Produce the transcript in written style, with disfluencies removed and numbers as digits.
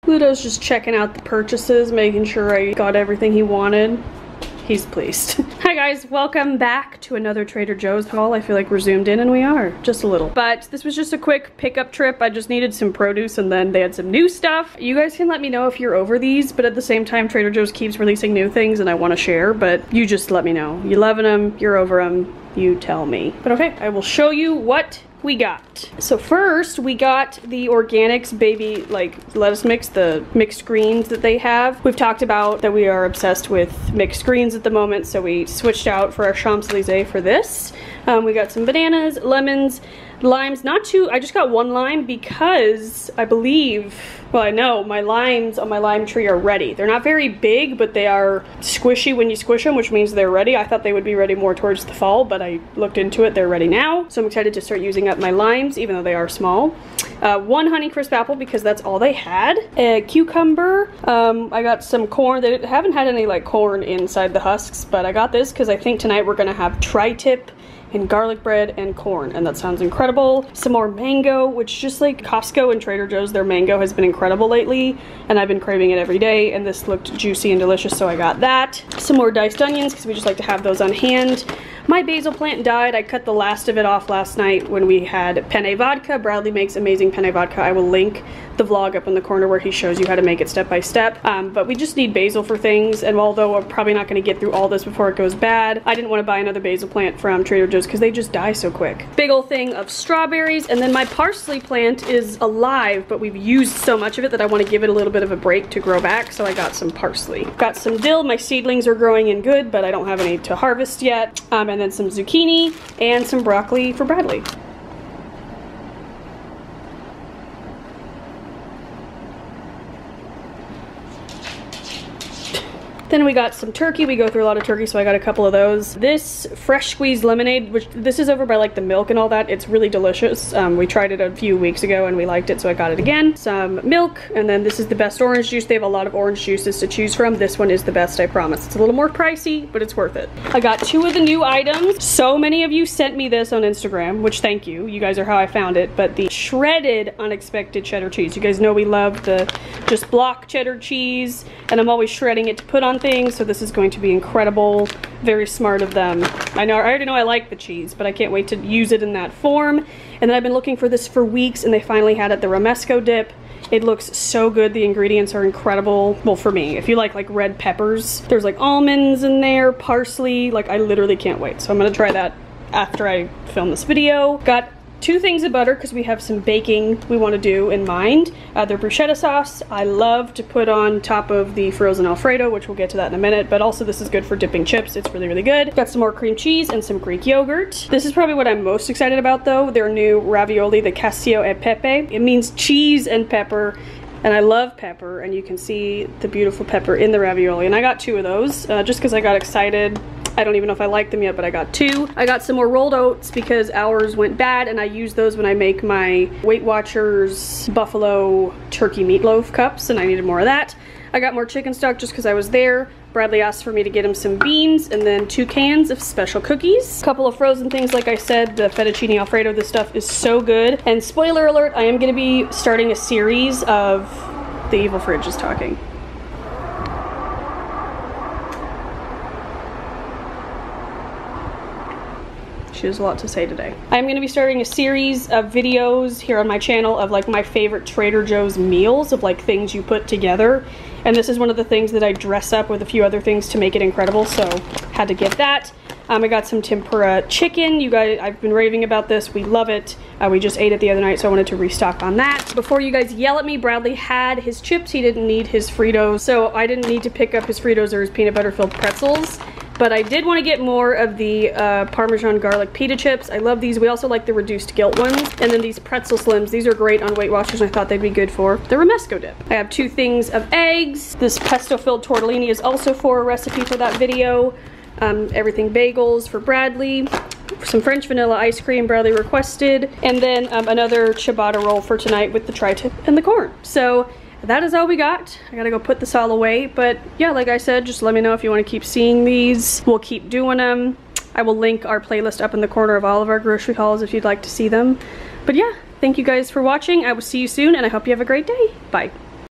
Ludo's just checking out the purchases, making sure I got everything he wanted. He's pleased. Hi guys, welcome back to another Trader Joe's haul. I feel like we're zoomed in and we are, just a little. But this was just a quick pickup trip. I just needed some produce and then they had some new stuff. You guys can let me know if you're over these, but at the same time, Trader Joe's keeps releasing new things and I want to share, but you just let me know. You loving them, you're over them, you tell me. But okay, I will show you what we got. So first we got the Organics baby lettuce mix, the mixed greens that they have. We've talked about that we are obsessed with mixed greens at the moment, so we switched out for our Champs-Élysées for this. We got some bananas, lemons, limes, I just got one lime because I believe, well, I know my limes on my lime tree are ready. They're not very big, but they are squishy when you squish them, which means they're ready. I thought they would be ready more towards the fall, but I looked into it, they're ready now. So I'm excited to start using up my limes, even though they are small. One Honeycrisp apple because that's all they had. A cucumber. I got some corn. They haven't had any like corn inside the husks, but I got this because I think tonight we're gonna have tri-tip and garlic bread and corn, and that sounds incredible. Some more mango, which just like Costco and Trader Joe's, their mango has been incredible lately, and I've been craving it every day, and this looked juicy and delicious, so I got that. Some more diced onions, because we just like to have those on hand. My basil plant died. I cut the last of it off last night when we had penne vodka. Bradley makes amazing penne vodka. I will link the vlog up in the corner where he shows you how to make it step by step. But we just need basil for things, and although I'm probably not going to get through all this before it goes bad, I didn't want to buy another basil plant from Trader Joe's because they just die so quick. Big old thing of strawberries, and then my parsley plant is alive, but we've used so much of it that I want to give it a little bit of a break to grow back, so I got some parsley. Got some dill. My seedlings are growing in good, but I don't have any to harvest yet. And then some zucchini and some broccoli for Bradley. Then we got some turkey. We go through a lot of turkey, so I got a couple of those. This fresh squeezed lemonade, which this is over by like the milk and all that. It's really delicious. We tried it a few weeks ago and we liked it, so I got it again. Some milk, and then this is the best orange juice. They have a lot of orange juices to choose from. This one is the best, I promise. It's a little more pricey, but it's worth it. I got 2 of the new items. So many of you sent me this on Instagram, which thank you. You guys are how I found it, but the shredded unexpected cheddar cheese. You guys know we love the just block cheddar cheese, and I'm always shredding it to put on things, so this is going to be incredible. Very smart of them. I already know I like the cheese, but I can't wait to use it in that form. And then I've been looking for this for weeks, and they finally had it, the romesco dip. It looks so good. The ingredients are incredible. Well, for me, if you like red peppers, there's like almonds in there, parsley, like I literally can't wait. So I'm gonna try that after I film this video. Got 2 things of butter because we have some baking we want to do in mind. Their bruschetta sauce I love to put on top of the frozen Alfredo, which we'll get to that in a minute, but also this is good for dipping chips. It's really, really good. Got some more cream cheese and some Greek yogurt. This is probably what I'm most excited about though, their new ravioli, the cacio e pepe. It means cheese and pepper, and I love pepper, and you can see the beautiful pepper in the ravioli, and I got 2 of those just because I got excited. I don't even know if I like them yet, but I got 2. I got some more rolled oats because ours went bad, and I use those when I make my Weight Watchers buffalo turkey meatloaf cups, and I needed more of that. I got more chicken stock just because I was there. Bradley asked for me to get him some beans, and then 2 cans of special cookies. A couple of frozen things, like I said, the fettuccine Alfredo. This stuff is so good. And spoiler alert, I am going to be starting a series of The Evil Fridge is Talking. She has a lot to say today. I'm going to be starting a series of videos here on my channel of like my favorite Trader Joe's meals, of like things you put together. And this is one of the things that I dress up with a few other things to make it incredible, so had to get that. I got some tempura chicken. You guys, I've been raving about this. We love it. We just ate it the other night, so I wanted to restock on that. Before you guys yell at me, Bradley had his chips. He didn't need his Fritos, so I didn't need to pick up his Fritos or his peanut butter filled pretzels. But I did want to get more of the Parmesan garlic pita chips. I love these. We also like the reduced guilt ones. And then these pretzel slims. These are great on Weight Watchers. I thought they'd be good for the romesco dip. I have 2 things of eggs. This pesto filled tortellini is also for a recipe for that video. Everything bagels for Bradley. Some French vanilla ice cream Bradley requested. And then another ciabatta roll for tonight with the tri-tip and the corn. So that is all we got. I gotta go put this all away, but yeah, like I said, just let me know if you want to keep seeing these. We'll keep doing them. I will link our playlist up in the corner of all of our grocery hauls if you'd like to see them. But yeah, thank you guys for watching. I will see you soon, and I hope you have a great day. Bye.